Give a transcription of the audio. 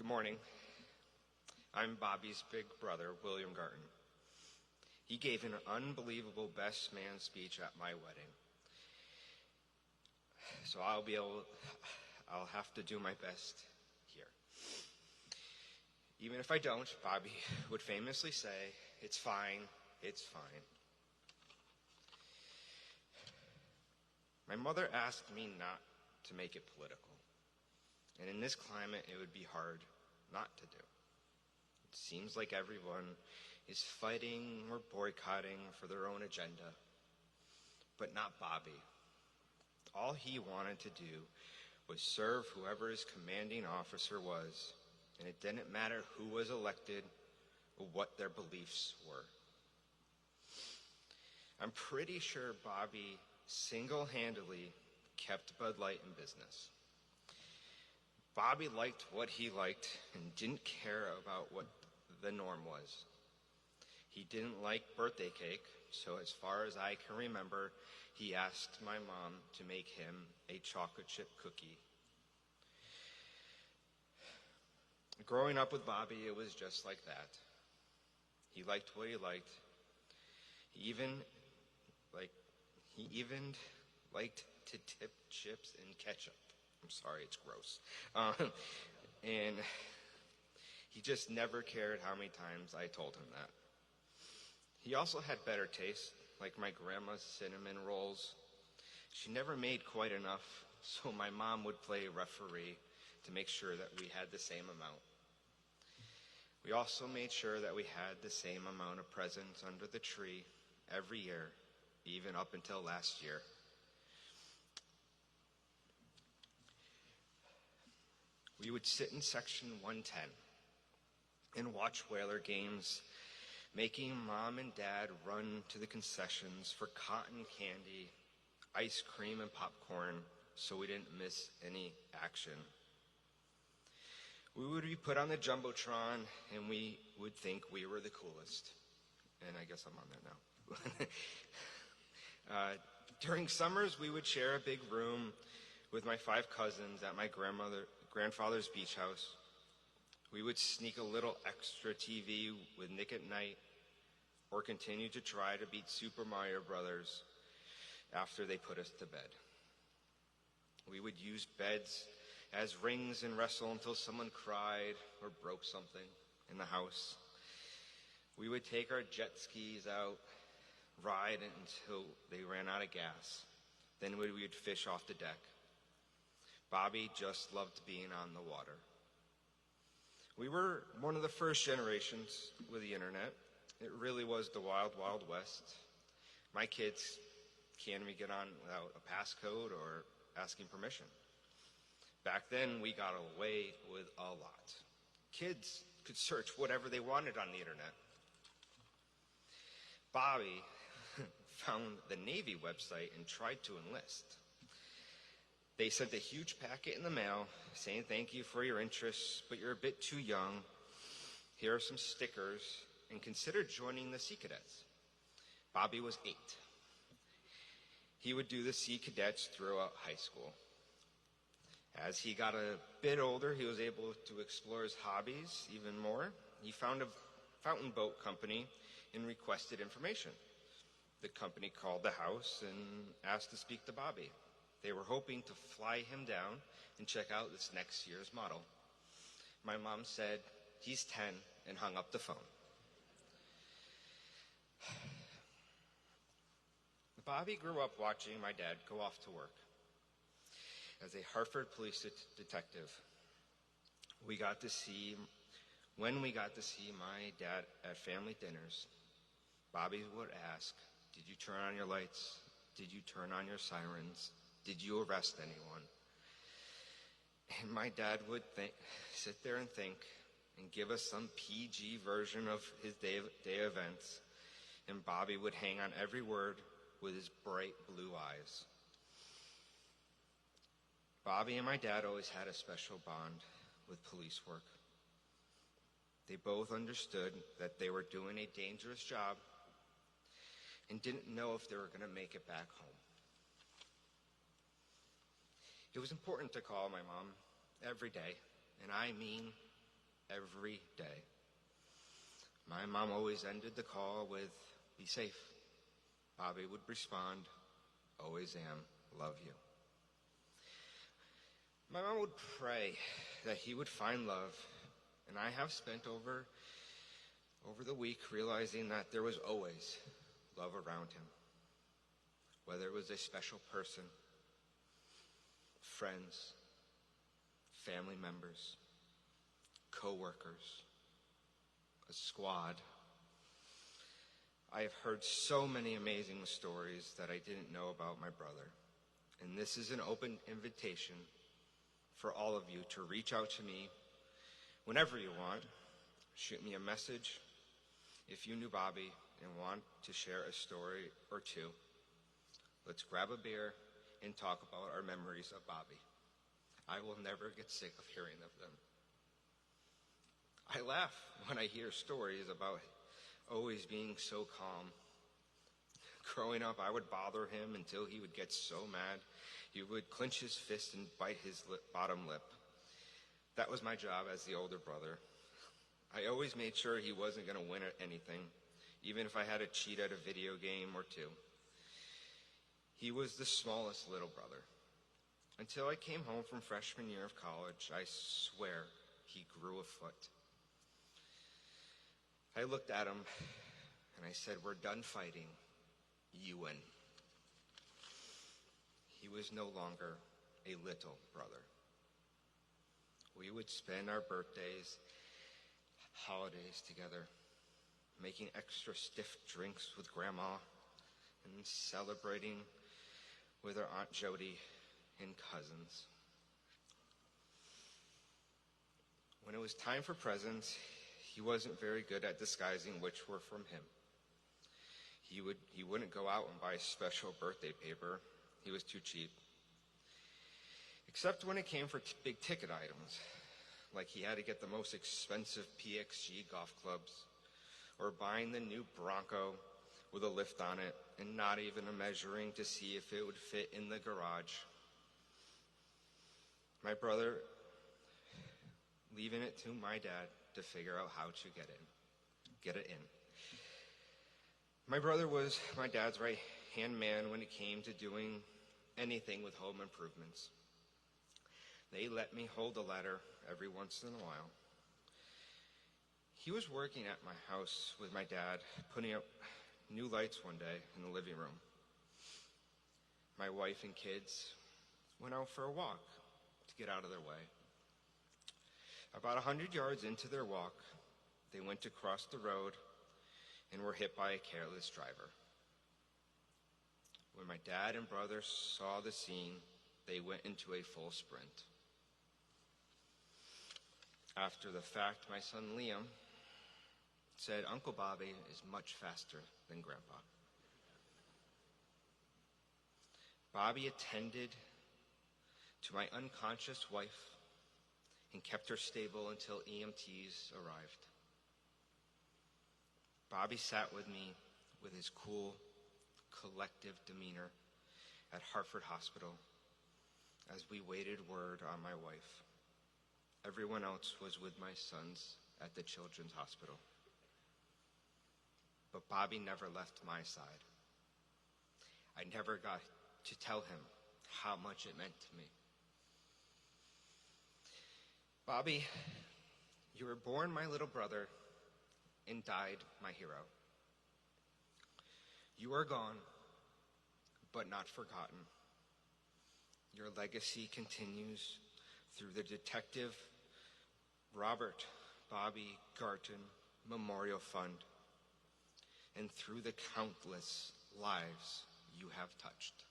Good morning. I'm Bobby's big brother, William Garten. He gave an unbelievable best man speech at my wedding. So I'll have to do my best here. Even if I don't, Bobby would famously say, "It's fine, it's fine." My mother asked me not to make it political. And in this climate, it would be hard not to do. It seems like everyone is fighting or boycotting for their own agenda, but not Bobby. All he wanted to do was serve whoever his commanding officer was, and it didn't matter who was elected or what their beliefs were. I'm pretty sure Bobby single-handedly kept Bud Light in business. Bobby liked what he liked and didn't care about what the norm was. He didn't like birthday cake, so as far as I can remember, he asked my mom to make him a chocolate chip cookie. Growing up with Bobby, it was just like that. He liked what he liked. He even liked to dip chips in ketchup. I'm sorry, it's gross. And he just never cared how many times I told him that. He also had better taste, like my grandma's cinnamon rolls. She never made quite enough, so my mom would play referee to make sure that we had the same amount. We also made sure that we had the same amount of presents under the tree every year, even up until last year. We would sit in section 110 and watch Whaler games, making Mom and Dad run to the concessions for cotton candy, ice cream, and popcorn so we didn't miss any action. We would be put on the Jumbotron and we would think we were the coolest. And I guess I'm on there now. During summers, we would share a big room with my 5 cousins at my grandfather's beach house. We would sneak a little extra TV with Nick at Night or continue to try to beat Super Mario Brothers after they put us to bed. We would use beds as rings and wrestle until someone cried or broke something in the house. We would take our jet skis out, ride until they ran out of gas. Then we would fish off the deck. Bobby just loved being on the water. We were one of the first generations with the internet. It really was the wild, wild west. My kids can't even get on without a passcode or asking permission. Back then, we got away with a lot. Kids could search whatever they wanted on the internet. Bobby found the Navy website and tried to enlist. They sent a huge packet in the mail saying thank you for your interest, but you're a bit too young. Here are some stickers, and consider joining the Sea Cadets. Bobby was 8. He would do the Sea Cadets throughout high school. As he got a bit older, he was able to explore his hobbies even more. He found a fountain boat company and requested information. The company called the house and asked to speak to Bobby. They were hoping to fly him down and check out this next year's model. My mom said, "He's 10," and hung up the phone. Bobby grew up watching my dad go off to work as a Hartford police detective. When we got to see my dad at family dinners, Bobby would ask, "Did you turn on your lights? Did you turn on your sirens? Did you arrest anyone?" And my dad would sit there and think and give us some PG version of his day events, and Bobby would hang on every word with his bright blue eyes. Bobby and my dad always had a special bond with police work. They both understood that they were doing a dangerous job and didn't know if they were going to make it back home. It was important to call my mom every day, and I mean every day. My mom always ended the call with, "Be safe." Bobby would respond, "Always am, love you." My mom would pray that he would find love, and I have spent over the week realizing that there was always love around him. Whether it was a special person, friends, family members, co-workers, a squad. I have heard so many amazing stories that I didn't know about my brother. And this is an open invitation for all of you to reach out to me whenever you want. Shoot me a message if you knew Bobby and want to share a story or two. Let's grab a beer and talk about our memories of Bobby. I will never get sick of hearing of them. I laugh when I hear stories about always being so calm. Growing up, I would bother him until he would get so mad. He would clench his fist and bite his bottom lip. That was my job as the older brother. I always made sure he wasn't going to win at anything, even if I had to cheat at a video game or two. He was the smallest little brother. Until I came home from freshman year of college, I swear he grew a foot. I looked at him and I said, "We're done fighting. You win." He was no longer a little brother. We would spend our birthdays, holidays together, making extra stiff drinks with Grandma and celebrating with our Aunt Jody and cousins. When it was time for presents, he wasn't very good at disguising which were from him. He wouldn't go out and buy special birthday paper. He was too cheap. Except when it came for big ticket items, like he had to get the most expensive PXG golf clubs, or buying the new Bronco with a lift on it and not even a measuring to see if it would fit in the garage. My brother leaving it to my dad to figure out how to get it in. My brother was my dad's right-hand man when it came to doing anything with home improvements. They let me hold the ladder every once in a while. He was working at my house with my dad, putting up new lights one day in the living room. My wife and kids went out for a walk to get out of their way. About 100 yards into their walk, they went to cross the road and were hit by a careless driver. When my dad and brother saw the scene, they went into a full sprint. After the fact, my son Liam said, "Uncle Bobby is much faster than Grandpa." Bobby attended to my unconscious wife and kept her stable until EMTs arrived. Bobby sat with me with his cool, collective demeanor at Hartford Hospital as we waited word on my wife. Everyone else was with my sons at the Children's Hospital. But Bobby never left my side. I never got to tell him how much it meant to me. Bobby, you were born my little brother and died my hero. You are gone, but not forgotten. Your legacy continues through the Detective Robert Bobby Garten Memorial Fund and through the countless lives you have touched.